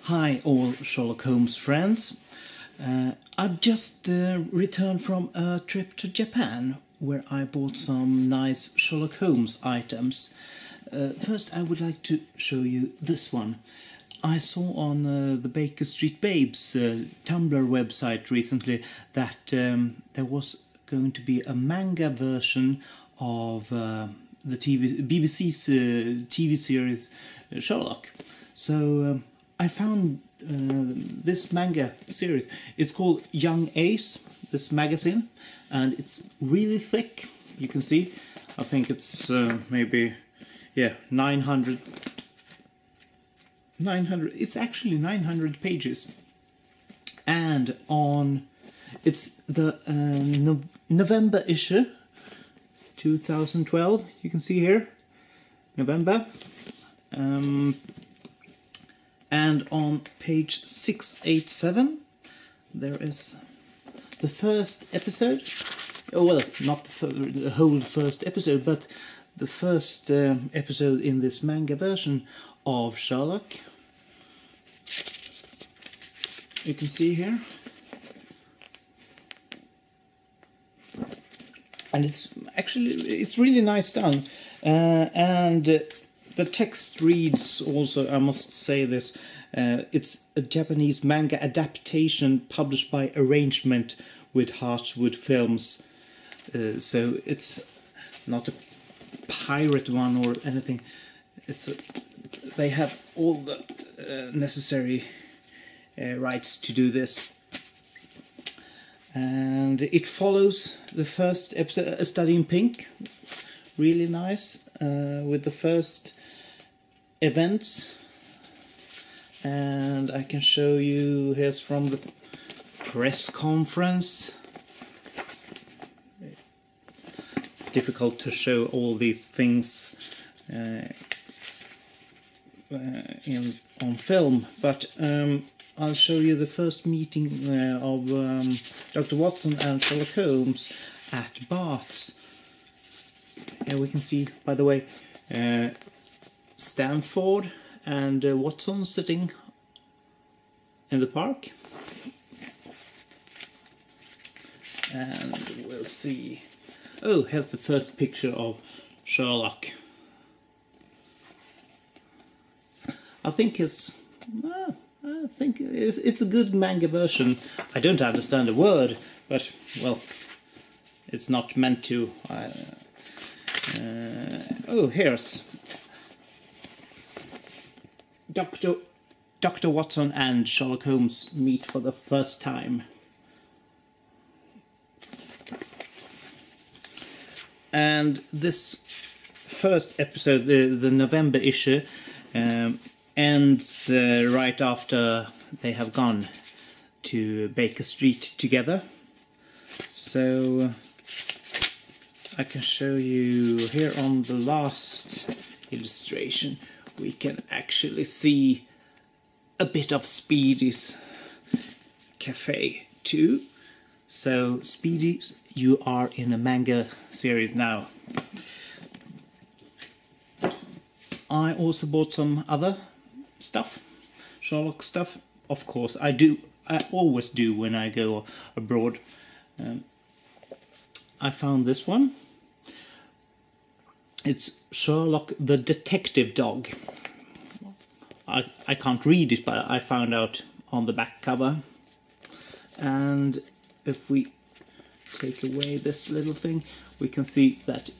Hi all Sherlock Holmes friends. I've just returned from a trip to Japan where I bought some nice Sherlock Holmes items. First I would like to show you this one. I saw on the Baker Street Babes Tumblr website recently that there was going to be a manga version of the BBC's TV series Sherlock. So I found this manga series. It's called Young Ace, this magazine, and it's really thick. You can see, I think it's maybe, yeah, 900. It's actually 900 pages, and it's the November issue, 2012. You can see here, November. And on page 687 there is the first episode. Oh, well, not the whole first episode, but the first episode in this manga version of Sherlock. You can see here. And it's really nice done. And the text reads also, I must say this, it's a Japanese manga adaptation published by arrangement with Hartwood Films. So it's not a pirate one or anything. They have all the necessary rights to do this. And it follows the first episode, A Study in Pink. Really nice, with the first events, and I can show you, here's from the press conference. It's difficult to show all these things on film, but I'll show you the first meeting of Dr. Watson and Sherlock Holmes at Bath's. Here we can see, by the way, Stanford and Watson sitting in the park, and we'll see. Oh, here's the first picture of Sherlock. I think it's a good manga version. I don't understand a word, but well, it's not meant to. Oh, here's Dr. Watson and Sherlock Holmes meet for the first time. And this first episode, the November issue, ends right after they have gone to Baker Street together. So I can show you here on the last illustration. We can actually see a bit of Speedy's cafe too. So Speedy, you are in a manga series now. I also bought some other stuff, Sherlock stuff. Of course, I always do when I go abroad. I found this one. It's Sherlock the Detective Dog. I can't read it, but I found out on the back cover. And if we take away this little thing, we can see that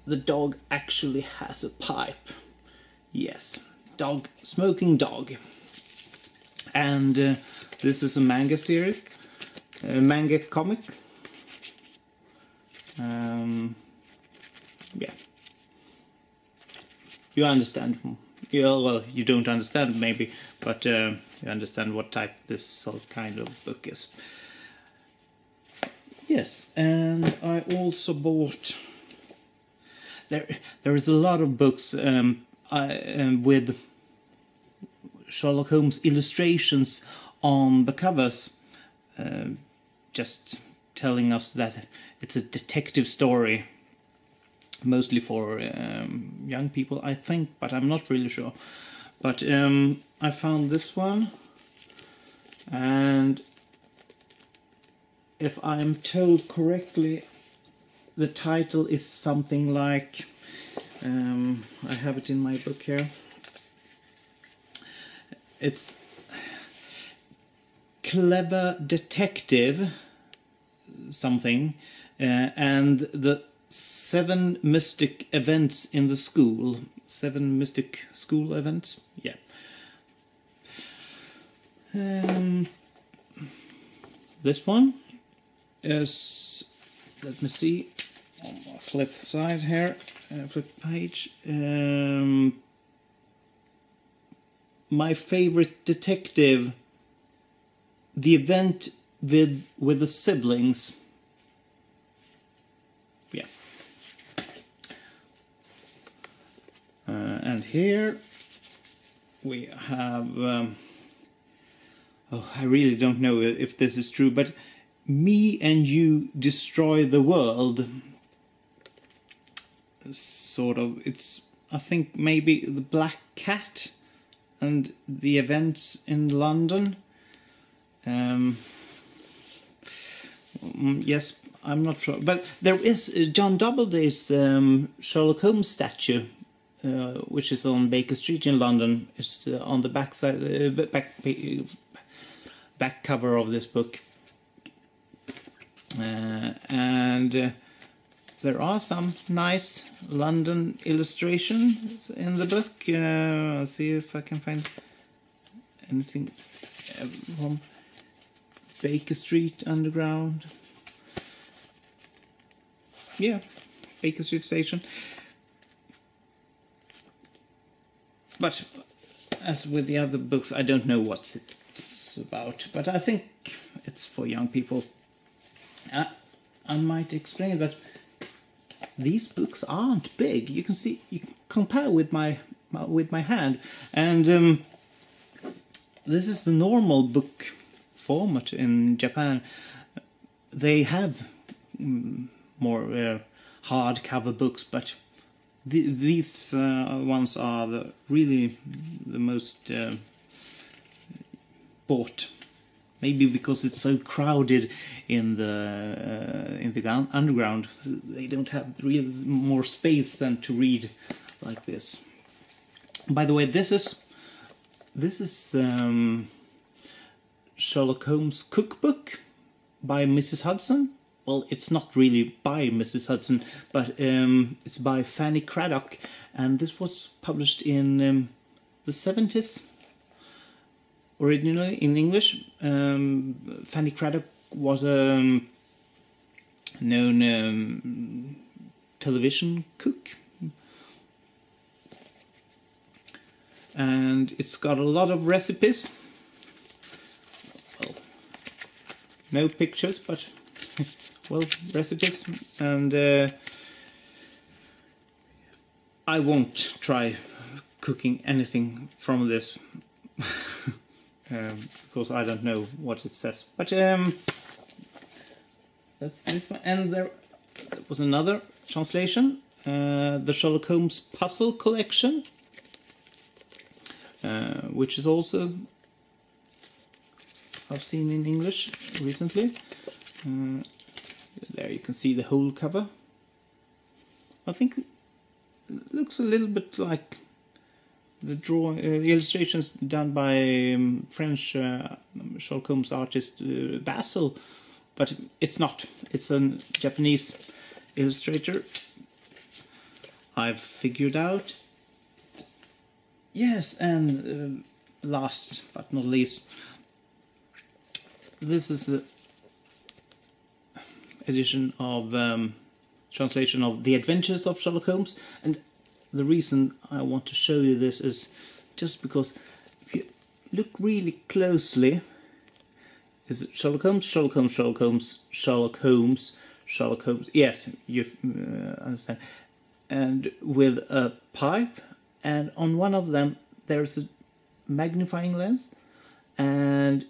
the dog actually has a pipe. Yes, dog, smoking dog. And this is a manga series, a manga comic. Yeah. You understand. Yeah, well, you don't understand maybe, but you understand what type this kind of book is. Yes, and I also bought. There is a lot of books with Sherlock Holmes illustrations on the covers, just telling us that it's a detective story. Mostly for young people, I think, but I'm not really sure. But I found this one And if I'm told correctly, the title is something like, I have it in my book here, it's Clever Detective something, and the 7 mystic events in the school. 7 mystic school events, yeah. This one is, let me see, on my flip side here, flip page. My favorite detective, the event with the siblings. Yeah. And here we have, oh, I really don't know if this is true, but Me and You Destroy the World. Sort of, it's, I think maybe the Black Cat and the events in London. Yes, I'm not sure, but there is John Doubleday's Sherlock Holmes statue, which is on Baker Street in London. It's on the back side, back cover of this book, and there are some nice London illustrations in the book. I'll see if I can find anything from Baker Street Underground. Yeah, Baker Street Station. But as with the other books, I don't know what it's about, but I think it's for young people. I might explain that these books aren't big. You can see, you can compare with my hand, and this is the normal book format in Japan. They have more hardcover books, but these ones are really the most bought. Maybe because it's so crowded in the underground, they don't have really more space than to read like this. By the way, this is Sherlock Holmes cookbook by Mrs. Hudson. Well, it's not really by Mrs. Hudson, but it's by Fanny Craddock, and this was published in the 70s. Originally in English. Fanny Craddock was a known television cook, and it's got a lot of recipes. Well, no pictures, but well, recipes, and I won't try cooking anything from this. Because I don't know what it says, but that's this one. And there was another translation, the Sherlock Holmes Puzzle Collection, which is also I've seen in English recently. There you can see the whole cover. I think it looks a little bit like the illustrations done by French Sherlock Holmes artist Basil, but it's not. It's a Japanese illustrator, I've figured out. Yes, and last but not least, this is a edition of translation of The Adventures of Sherlock Holmes, and the reason I want to show you this is just because if you look really closely, is it Sherlock Holmes, Sherlock Holmes, Sherlock Holmes, Sherlock Holmes, Sherlock Holmes? Yes, you understand. And with a pipe, and on one of them there's a magnifying lens, and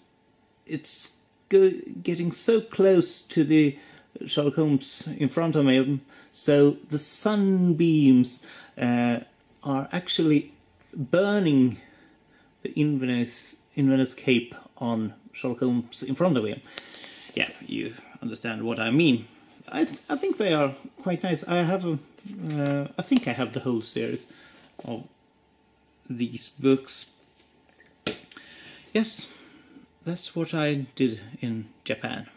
it's getting so close to the Sherlock Holmes in front of me, so the sunbeams are actually burning the inventor's cape on Sherlock Holmes in front of him. Yeah, you understand what I mean. I think they are quite nice. I think I have the whole series of these books. Yes, that's what I did in Japan.